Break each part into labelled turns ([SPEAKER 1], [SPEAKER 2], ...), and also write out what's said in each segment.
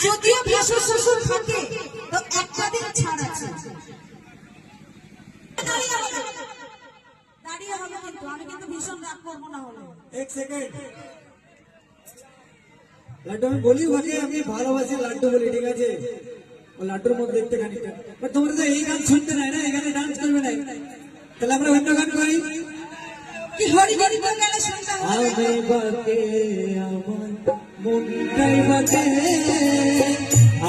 [SPEAKER 1] যদিও ভাসুর শ্বশুর থাকে তো একটা দিন ছাড় আছে, দাঁড়িয়ে হবে কিন্তু আমি কিন্তু ভীষণ রাগ করবো না হলে।
[SPEAKER 2] এক সেকেন্ড লাড্ডু আমি বলি ওকে আমি ভালোবাসি লাড্ডু বলি, ঠিক আছে? ও লাড্ডুর মধ্যে দেখতে খানিকটা, বাট তোমরা তো এই গান শুনতে নাই না, এখানে ডান্স করবে না, তাহলে আমরা অন্য গান করি।
[SPEAKER 1] কি হরি হরি তো গেলে শুনতে হবে।
[SPEAKER 2] আমি বাকে আমার মনটাই বাকে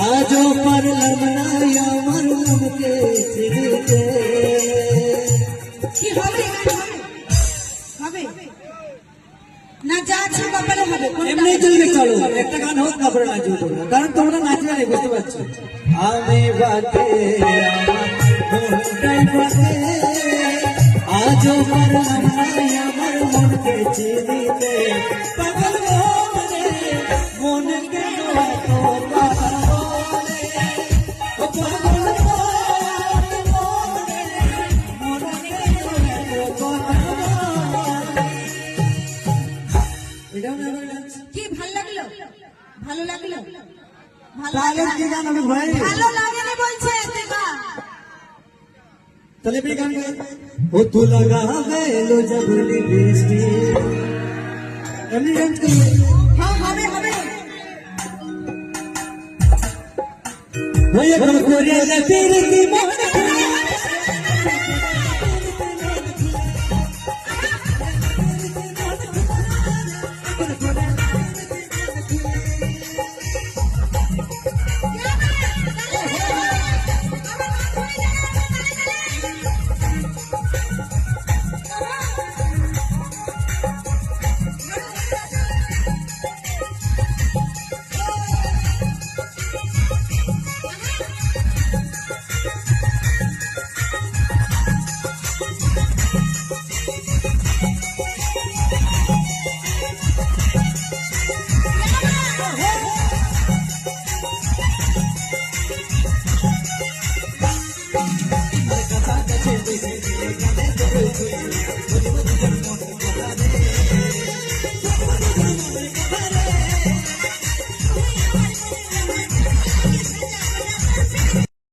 [SPEAKER 2] আজও পারলাম না আমার মনকে চিনতে।
[SPEAKER 1] কি হবে হবে না, যা আছে ব্যাপারে হবে,
[SPEAKER 2] এমনি চলবে। চলো একটা গান হোক তারপরে নাচবো তোমরা, কারণ তোমরা নাচবে না, বুঝতে পারছো? আমি বাকে আমার মনটাই বাকে আজও পারলাম না আমার মনকে চিনতে। পাগল মনে মনে কেন এত কথা বলে, ও পাগল মনে মনে কেন এত কথা বলে। এটাও না ডান্স
[SPEAKER 1] কি ভালো লাগলো, ভালো লাগলো,
[SPEAKER 2] তাহলে কি গান হবে ভাই?
[SPEAKER 1] ভালো লাগে না বলছে দেখা।
[SPEAKER 2] তাহলে भी गान वो तू लगा बेलो जबली बेस्टी एमनी डांस करिए।
[SPEAKER 1] हाँ হবে হবে
[SPEAKER 2] वो ये कोरिया ले तेरे की मोहन